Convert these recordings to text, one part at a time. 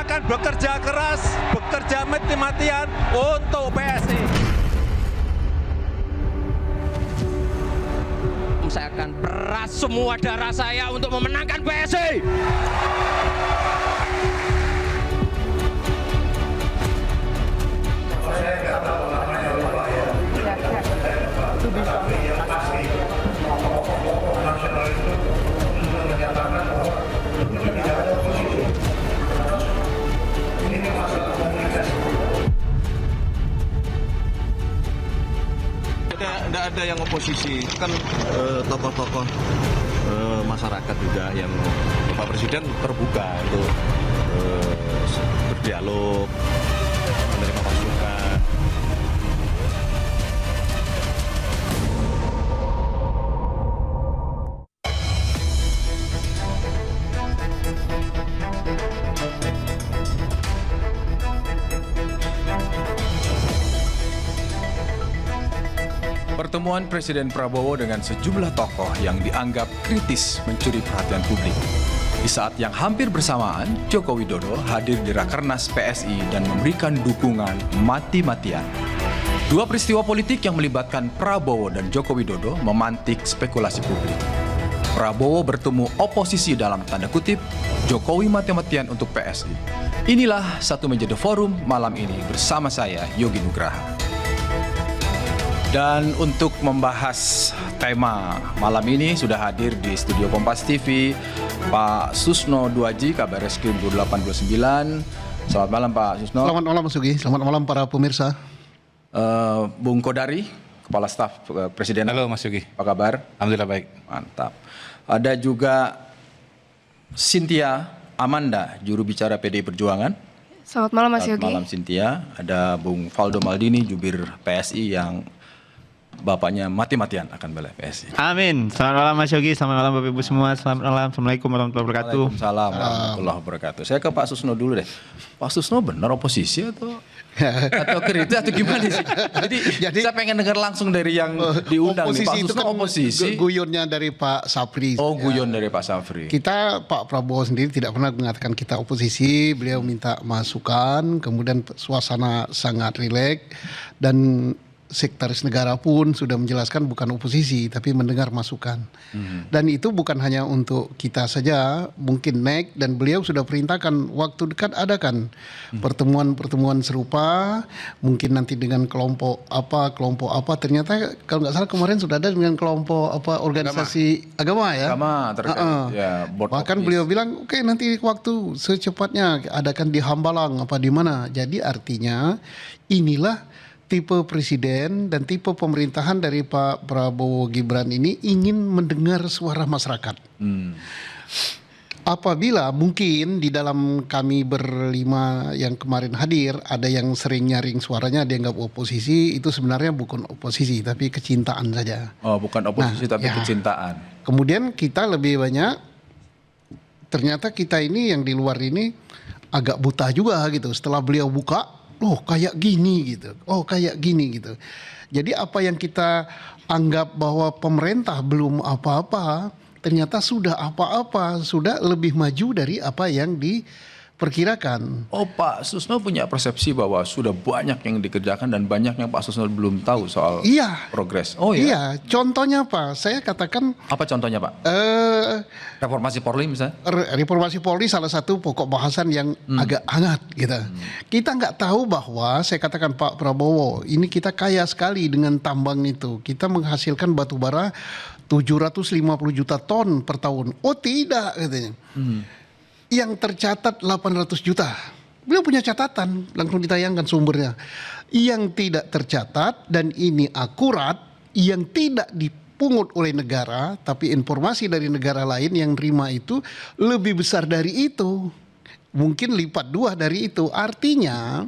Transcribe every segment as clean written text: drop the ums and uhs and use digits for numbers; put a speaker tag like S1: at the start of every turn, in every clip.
S1: akan bekerja keras, bekerja mati-matian untuk PSI.
S2: Saya akan peras semua darah saya untuk memenangkan PSI.
S3: Tidak ada yang oposisi, kan tokoh-tokoh masyarakat juga yang Bapak Presiden terbuka untuk berdialog, menerima masukan.
S4: Pertemuan Presiden Prabowo dengan sejumlah tokoh yang dianggap kritis mencuri perhatian publik. Di saat yang hampir bersamaan, Joko Widodo hadir di Rakernas PSI dan memberikan dukungan mati-matian. Dua peristiwa politik yang melibatkan Prabowo dan Joko Widodo memantik spekulasi publik. Prabowo bertemu oposisi dalam tanda kutip, Jokowi mati-matian untuk PSI. Inilah Satu Meja The Forum malam ini bersama saya, Yogi Nugraha. Dan untuk membahas tema malam ini sudah hadir di studio Kompas TV Pak Susno Duaji, Kabar Reskrim 829. Selamat malam Pak Susno.
S5: Selamat malam Mas Yogi, selamat malam para pemirsa.
S4: Bung Kodari, Kepala Staf Presiden.
S6: Halo Mas Yogi.
S4: Apa kabar?
S6: Alhamdulillah baik.
S4: Mantap. Ada juga Cynthia Amanda, juru bicara PDI Perjuangan.
S7: Selamat malam Mas
S4: Selamat
S7: Yogi.
S4: malam Cynthia. Ada Bung Valdo Maldini, jubir PSI yang bapaknya mati-matian akan bela PSI.
S6: Amin. Selamat malam Mas Yogi, selamat malam Bapak Ibu semua. Selamat malam. Assalamualaikum warahmatullahi wabarakatuh.
S4: Waalaikumsalam warahmatullahi wabarakatuh. Saya ke Pak Susno dulu deh. Pak Susno benar oposisi atau kritis atau gimana sih? Jadi saya pengen dengar langsung dari yang diundang nih. Pak
S5: Oposisi itu
S4: Susno
S5: kan
S4: oposisi.
S5: guyonnya dari Pak Sapri.
S4: Oh, guyon dari Pak Safri.
S5: Kita, Pak Prabowo sendiri tidak pernah mengatakan kita oposisi. Beliau minta masukan, kemudian suasana sangat rileks dan Sekretaris Negara pun sudah menjelaskan bukan oposisi tapi mendengar masukan. Dan itu bukan hanya untuk kita saja, mungkin NEK dan beliau sudah perintahkan waktu dekat adakan pertemuan-pertemuan serupa, mungkin nanti dengan kelompok apa ternyata kalau nggak salah kemarin sudah ada dengan kelompok apa organisasi agama ya.
S4: Agama terkait ya, board
S5: Bahkan
S4: of
S5: beliau
S4: peace.
S5: bilang oke, nanti waktu secepatnya adakan di Hambalang apa di mana. Jadi artinya inilah tipe presiden dan tipe pemerintahan dari Pak Prabowo Gibran ini ingin mendengar suara masyarakat. Apabila mungkin di dalam kami berlima yang kemarin hadir ada yang sering nyaring suaranya dianggap oposisi, itu sebenarnya bukan oposisi tapi kecintaan saja.
S4: Oh, bukan oposisi tapi
S5: ya.
S4: kecintaan.
S5: Kemudian kita lebih banyak, ternyata kita ini yang di luar ini agak buta juga gitu. Setelah beliau buka, oh kayak gini gitu, oh kayak gini gitu. Jadi apa yang kita anggap bahwa pemerintah belum apa-apa, ternyata sudah apa-apa, sudah lebih maju dari apa yang diperkirakan.
S4: Oh, Pak Susno punya persepsi bahwa sudah banyak yang dikerjakan dan banyak yang Pak Susno belum tahu soal progres. Oh
S5: Iya, contohnya apa? Saya katakan
S4: Apa contohnya Pak? Reformasi Polri misalnya?
S5: Reformasi Polri salah satu pokok bahasan yang agak hangat gitu. Kita nggak tahu bahwa saya katakan Pak Prabowo ini kita kaya sekali dengan tambang itu. Kita menghasilkan batu bara 750 juta ton per tahun. Oh tidak katanya. Yang tercatat 800 juta. Beliau punya catatan, langsung ditayangkan sumbernya. Yang tidak tercatat dan ini akurat, yang tidak dipungut oleh negara, tapi informasi dari negara lain yang terima itu lebih besar dari itu. Mungkin lipat dua dari itu. Artinya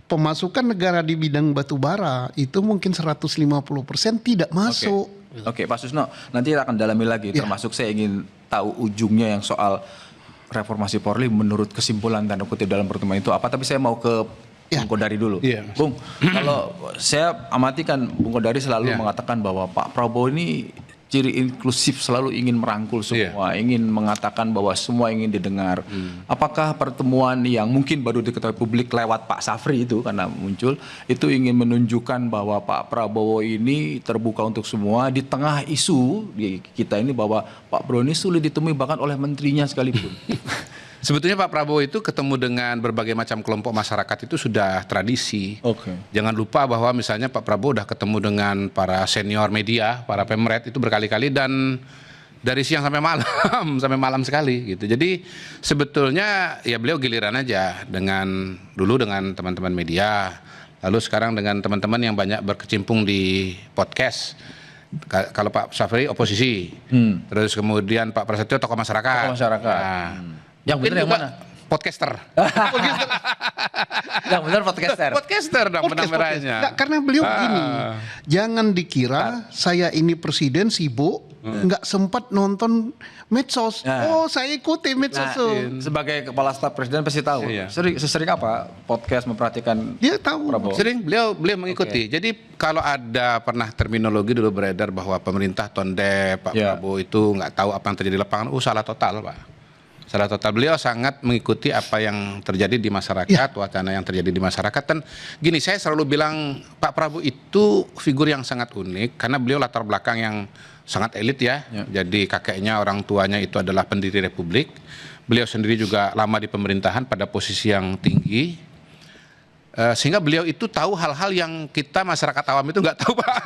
S5: pemasukan negara di bidang batu bara itu mungkin 150% tidak masuk.
S4: Oke, Pak Susno, nanti kita akan dalami lagi. Termasuk saya ingin tahu ujungnya yang soal reformasi Polri menurut kesimpulan tanda kutip dalam pertemuan itu apa. Tapi saya mau ke Bung Kodari dulu. Bung, kalau saya amati kan Bung Kodari selalu mengatakan bahwa Pak Prabowo ini ciri inklusif, selalu ingin merangkul semua, ingin mengatakan bahwa semua ingin didengar. Apakah pertemuan yang mungkin baru diketahui publik lewat Pak Safri itu karena muncul, itu ingin menunjukkan bahwa Pak Prabowo ini terbuka untuk semua di tengah isu di kita ini bahwa Pak Prabowo ini sulit ditemui bahkan oleh menterinya sekalipun?
S7: Sebetulnya Pak Prabowo itu ketemu dengan berbagai macam kelompok masyarakat itu sudah tradisi. Jangan lupa bahwa misalnya Pak Prabowo udah ketemu dengan para senior media, para pemret itu berkali-kali dan dari siang sampai malam, sampai malam sekali gitu. Jadi sebetulnya ya beliau giliran aja dulu dengan teman-teman media, lalu sekarang dengan teman-teman yang banyak berkecimpung di podcast. Kalau Pak Safri oposisi, terus kemudian Pak Prasetyo tokoh masyarakat. Nah,
S4: yang benar yang mana?
S7: Podcaster.
S4: Yang benar podcaster.
S7: Podcaster dong penampilannya.
S5: Nggak, karena beliau begini, jangan dikira saya ini presiden sibuk, nggak sempat nonton medsos. Oh, saya ikuti medsos.
S4: Sebagai kepala staf presiden pasti tahu. Sering apa podcast memperhatikan
S5: Dia tahu.
S4: Prabowo?
S7: Sering beliau mengikuti. Jadi kalau ada pernah terminologi dulu beredar bahwa pemerintah tondep, Pak Prabowo itu nggak tahu apa yang terjadi di lapangan, salah total Pak. Salah total. Beliau sangat mengikuti apa yang terjadi di masyarakat, wacana yang terjadi di masyarakat. Dan gini, saya selalu bilang Pak Prabowo itu figur yang sangat unik karena beliau latar belakang yang sangat elit ya. Jadi kakeknya, orang tuanya itu adalah pendiri Republik. Beliau sendiri juga lama di pemerintahan pada posisi yang tinggi. Sehingga beliau itu tahu hal-hal yang kita masyarakat awam itu nggak tahu Pak.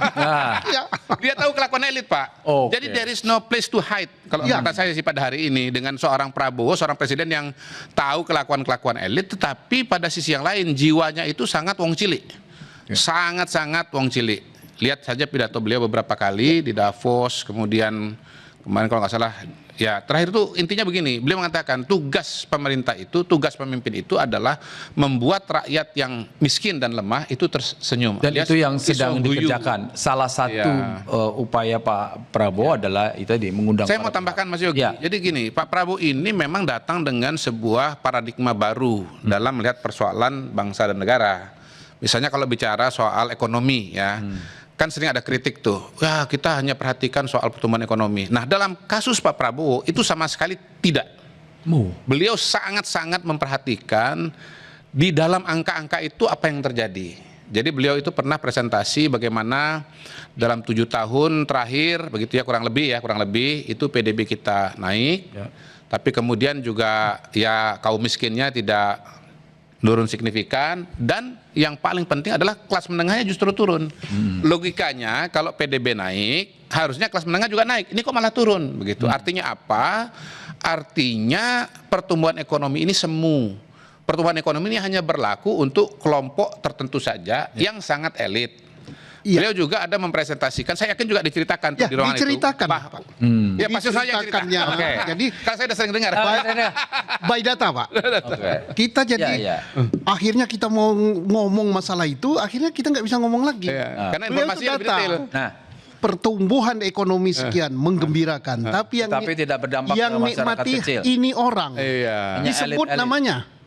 S7: Dia tahu kelakuan elit Pak. Jadi there is no place to hide. Kalau kata saya sih pada hari ini dengan seorang Prabowo, seorang presiden yang tahu kelakuan elit, tetapi pada sisi yang lain jiwanya itu sangat wong cilik. Sangat-sangat wong cilik. Lihat saja pidato beliau beberapa kali di Davos, kemudian kemarin kalau nggak salah, ya terakhir itu intinya begini, beliau mengatakan tugas pemerintah itu, tugas pemimpin itu adalah membuat rakyat yang miskin dan lemah itu tersenyum.
S4: Dan itu yang sedang dikerjakan. Salah satu upaya Pak Prabowo adalah itu tadi mengundang.
S7: Saya mau tambahkan Mas Yogi. Jadi gini, Pak Prabowo ini memang datang dengan sebuah paradigma baru dalam melihat persoalan bangsa dan negara. Misalnya kalau bicara soal ekonomi ya. Kan sering ada kritik tuh, wah kita hanya perhatikan soal pertumbuhan ekonomi. Nah dalam kasus Pak Prabowo itu sama sekali tidak. Beliau sangat-sangat memperhatikan di dalam angka-angka itu apa yang terjadi. Jadi beliau itu pernah presentasi bagaimana dalam 7 tahun terakhir, begitu ya kurang lebih itu PDB kita naik, tapi kemudian juga ya kaum miskinnya tidak turun signifikan, dan yang paling penting adalah kelas menengahnya justru turun. Logikanya kalau PDB naik, harusnya kelas menengah juga naik. Ini kok malah turun begitu. Artinya apa? Artinya pertumbuhan ekonomi ini semu. Pertumbuhan ekonomi ini hanya berlaku untuk kelompok tertentu saja yang sangat elit. Beliau juga ada mempresentasikan, saya yakin juga diceritakan di ruangan
S5: diceritakan,
S7: itu.
S5: Pak.
S7: Ya pasti saya ceritakan.
S5: Jadi
S7: karena saya udah sering dengar.
S5: By data Pak. Kita jadi akhirnya kita mau ngomong masalah itu, akhirnya kita nggak bisa ngomong lagi.
S7: Karena informasinya lebih detail.
S5: Pertumbuhan ekonomi sekian menggembirakan, tapi
S4: tidak berdampak
S5: yang
S4: ke masyarakat
S5: nikmati
S4: kecil.
S5: Ini orang disebut
S4: elit.
S5: namanya.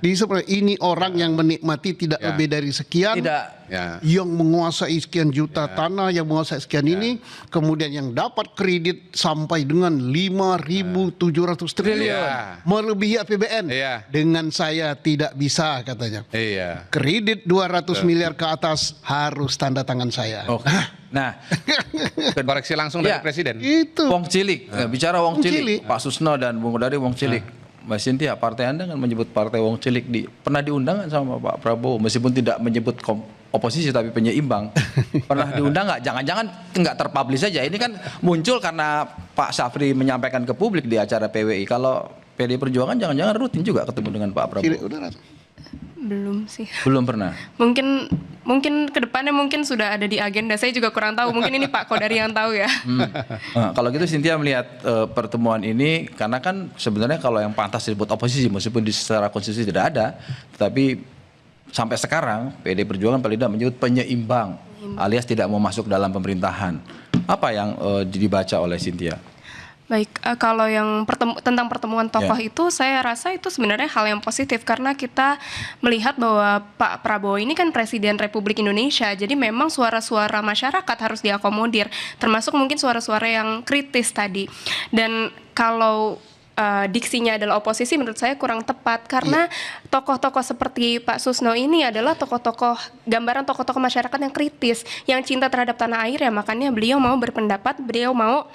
S5: Disebut ini orang yang menikmati tidak lebih dari sekian, yang menguasai sekian juta tanah, yang menguasai sekian ini, kemudian yang dapat kredit sampai dengan 5.700 triliun, melebihi APBN. Dengan saya tidak bisa katanya. Kredit 200 miliar ke atas harus tanda tangan saya.
S4: Nah,
S7: koreksi langsung dari Presiden.
S5: Itu.
S4: Wong Cilik, bicara Wong Cilik, Pak Susno dan Bung Kodari Wong Cilik. Mbak Cynthia, partai Anda kan menyebut partai Wong Cilik, pernah diundang sama Pak Prabowo, meskipun tidak menyebut oposisi tapi penyeimbang. Pernah diundang nggak? Jangan-jangan nggak terpublish saja. Ini kan muncul karena Pak Safri menyampaikan ke publik di acara PWI. Kalau PD Perjuangan jangan-jangan rutin juga ketemu dengan Pak Prabowo.
S8: Belum sih.
S4: Belum pernah.
S8: Mungkin kedepannya mungkin sudah ada di agenda. Saya juga kurang tahu. Mungkin ini Pak Kodari yang tahu ya.
S4: Nah, kalau gitu Cynthia melihat pertemuan ini, karena kan sebenarnya kalau yang pantas disebut oposisi, meskipun secara konstitusi tidak ada, tetapi sampai sekarang PD Perjuangan paling tidak menyebut penyeimbang, alias tidak mau masuk dalam pemerintahan. Apa yang dibaca oleh Cynthia?
S8: Baik, kalau yang tentang pertemuan tokoh itu, saya rasa itu sebenarnya hal yang positif karena kita melihat bahwa Pak Prabowo ini kan Presiden Republik Indonesia, jadi memang suara-suara masyarakat harus diakomodir, termasuk mungkin suara-suara yang kritis tadi. Dan kalau diksinya adalah oposisi, menurut saya kurang tepat karena tokoh-tokoh seperti Pak Susno ini adalah gambaran tokoh-tokoh masyarakat yang kritis, yang cinta terhadap tanah air, ya makanya beliau mau berpendapat, beliau mau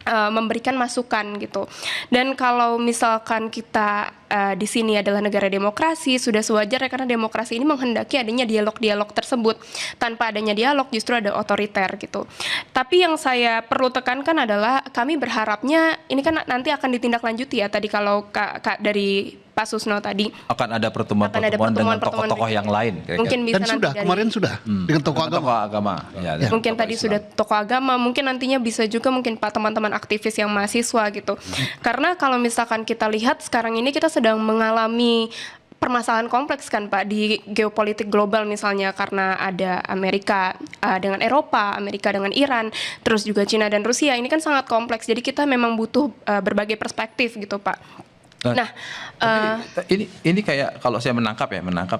S8: memberikan masukan gitu. Dan kalau misalkan kita di sini adalah negara demokrasi, sudah sewajarnya karena demokrasi ini menghendaki adanya dialog-dialog tersebut. Tanpa adanya dialog justru ada otoriter gitu. Tapi yang saya perlu tekankan adalah kami berharapnya ini kan nanti akan ditindaklanjuti ya tadi kalau dari Pak Susno tadi.
S4: Akan ada pertemuan-pertemuan dengan tokoh-tokoh yang lain. Kira-kira.
S8: Mungkin bisa
S5: Dan sudah, kemarin sudah dengan tokoh agama.
S4: Ya,
S8: mungkin tadi sudah tokoh agama, mungkin nantinya bisa juga mungkin Pak teman-teman aktivis yang mahasiswa gitu. Karena kalau misalkan kita lihat sekarang ini kita sedang mengalami permasalahan kompleks kan Pak di geopolitik global misalnya karena ada Amerika dengan Eropa, Amerika dengan Iran, terus juga Cina dan Rusia. Ini kan sangat kompleks. Jadi kita memang butuh berbagai perspektif gitu Pak. Nah,
S4: ini kayak kalau saya menangkap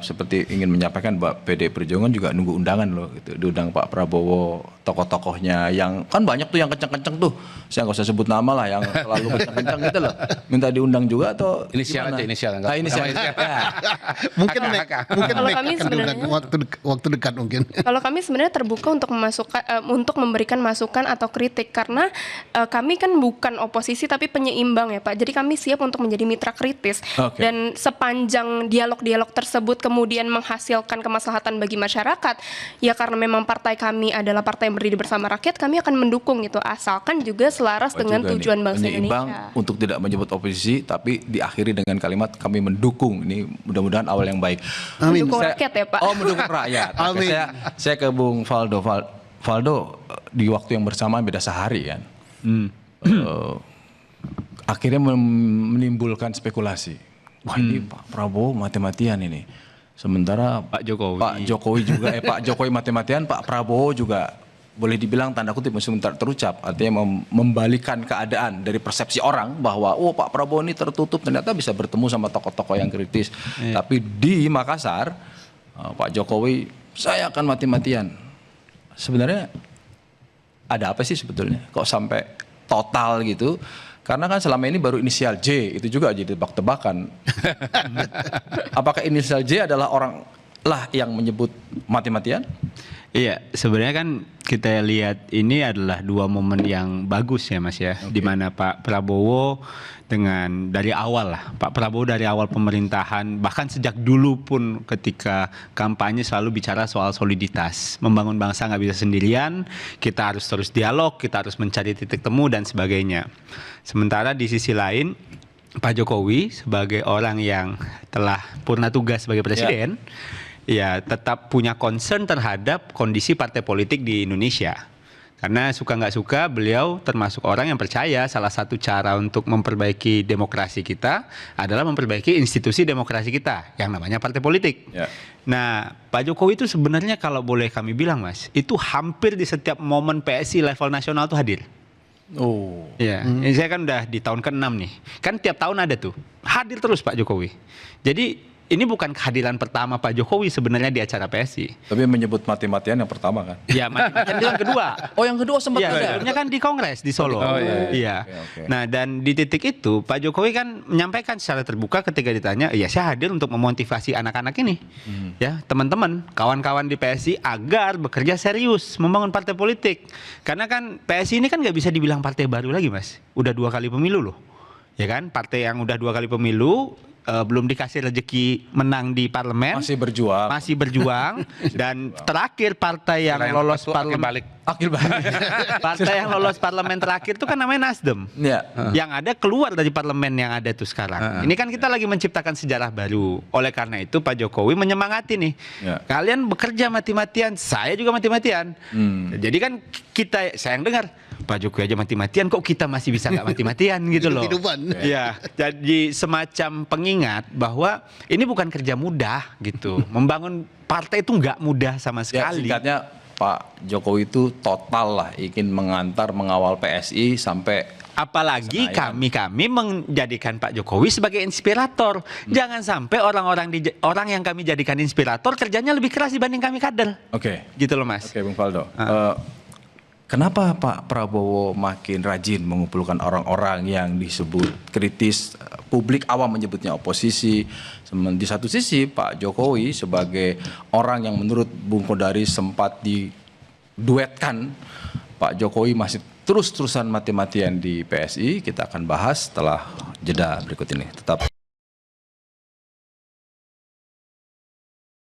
S4: seperti ingin menyampaikan bahwa PD Perjuangan juga nunggu undangan loh, gitu. Diundang Pak Prabowo, tokoh-tokohnya yang kan banyak tuh yang kenceng-kenceng tuh, saya nggak usah sebut nama lah, yang selalu kenceng-kenceng gitu loh, minta diundang juga atau
S7: Inisial
S4: gimana?
S7: aja, inisial.
S4: Inisial.
S5: Mungkin
S8: Kalau kami
S5: akan
S8: sebenarnya-
S5: diundang waktu dekat mungkin.
S8: Kalau kami sebenarnya terbuka untuk memberikan masukan atau kritik karena kami kan bukan oposisi tapi penyeimbang ya Pak. Jadi kami siap untuk menjadi mitra kritis.
S4: Oke.
S8: Dan sepanjang dialog-dialog tersebut kemudian menghasilkan kemaslahatan bagi masyarakat, ya karena memang partai kami adalah partai yang berdiri bersama rakyat, kami akan mendukung itu asalkan juga selaras dengan
S4: Juga
S8: tujuan
S4: nih,
S8: bangsa
S4: menyeimbang
S8: Indonesia.
S4: untuk tidak menyebut oposisi tapi diakhiri dengan kalimat kami mendukung. Ini mudah-mudahan awal yang baik.
S5: Amin.
S8: Mendukung rakyat ya Pak.
S4: Oh, mendukung rakyat. Oke,
S5: Amin.
S4: Saya ke Bung Valdo. Valdo, di waktu yang bersamaan beda sehari kan. Akhirnya menimbulkan spekulasi. Wah, ini Pak Prabowo mati-matian ini. Sementara
S6: Pak Jokowi.
S4: Pak Jokowi juga Pak Jokowi mati-matian, Pak Prabowo juga boleh dibilang tanda kutip sebentar terucap, artinya membalikan keadaan dari persepsi orang bahwa Pak Prabowo ini tertutup, ternyata bisa bertemu sama tokoh-tokoh yang kritis. Tapi di Makassar Pak Jokowi saya akan mati-matian. Sebenarnya ada apa sih sebetulnya kok sampai total gitu? Karena kan selama ini baru inisial J, itu juga jadi tebak-tebakan. Apakah inisial J adalah orang lah yang menyebut mati-matian?
S6: Iya, sebenarnya kan kita lihat ini adalah dua momen yang bagus ya Mas ya, di mana Pak Prabowo dari awal lah, Pak Prabowo dari awal pemerintahan, bahkan sejak dulu pun ketika kampanye selalu bicara soal soliditas, membangun bangsa nggak bisa sendirian, kita harus terus dialog, kita harus mencari titik temu dan sebagainya. Sementara di sisi lain, Pak Jokowi sebagai orang yang telah purna tugas sebagai presiden, ya tetap punya concern terhadap kondisi partai politik di Indonesia. Karena suka nggak suka beliau termasuk orang yang percaya salah satu cara untuk memperbaiki demokrasi kita adalah memperbaiki institusi demokrasi kita yang namanya partai politik.
S4: Ya.
S6: Nah, Pak Jokowi itu sebenarnya kalau boleh kami bilang Mas, itu hampir di setiap momen PSI level nasional tuh hadir.
S4: Oh.
S6: Iya, ini saya kan udah di tahun ke-6 nih. Kan tiap tahun ada tuh. Hadir terus Pak Jokowi. Jadi ini bukan kehadiran pertama Pak Jokowi sebenarnya di acara PSI.
S4: Tapi menyebut mati-matian yang pertama kan?
S6: Ya, mati-matian itu yang kedua.
S4: Oh, yang kedua sempat
S6: Iya,
S4: ada.
S6: sebelumnya kan di Kongres di Solo. Iya.
S4: Oke.
S6: Nah, dan di titik itu Pak Jokowi kan menyampaikan secara terbuka ketika ditanya, "Ya, saya hadir untuk memotivasi anak-anak ini." Ya, teman-teman, kawan-kawan di PSI agar bekerja serius membangun partai politik. Karena kan PSI ini kan nggak bisa dibilang partai baru lagi, Mas. Udah 2 kali pemilu loh. Ya kan? Partai yang udah 2 kali pemilu belum dikasih rezeki menang di parlemen,
S4: Masih berjuang.
S6: Dan terakhir partai yang lolos parlemen, partai yang lolos parlemen terakhir itu kan namanya Nasdem.
S4: Ya.
S6: Yang ada keluar dari parlemen yang ada tuh sekarang. Ini kan kita lagi menciptakan sejarah baru. Oleh karena itu Pak Jokowi menyemangati nih.
S4: Ya.
S6: Kalian bekerja mati-matian, saya juga mati-matian. Jadi kan saya yang dengar, Pak Jokowi aja mati-matian, kok kita masih bisa nggak mati-matian gitu loh.
S5: Hidup-hidupan.
S6: Iya, jadi semacam pengingat bahwa ini bukan kerja mudah gitu. Membangun partai itu nggak mudah sama
S4: Ya,
S6: sekali.
S4: singkatnya Pak Jokowi itu total lah ingin mengawal PSI sampai
S6: Apalagi kami menjadikan Pak Jokowi sebagai inspirator. Jangan sampai orang yang kami jadikan inspirator kerjanya lebih keras dibanding kami kader.
S4: Oke.
S6: Gitu loh Mas.
S4: Oke, Bung Faldo. Kenapa Pak Prabowo makin rajin mengumpulkan orang-orang yang disebut kritis, publik awam menyebutnya oposisi. Di satu sisi Pak Jokowi sebagai orang yang menurut Bung Kodari sempat diduetkan, Pak Jokowi masih terus-terusan mati-matian di PSI. Kita akan bahas setelah jeda berikut ini. Tetap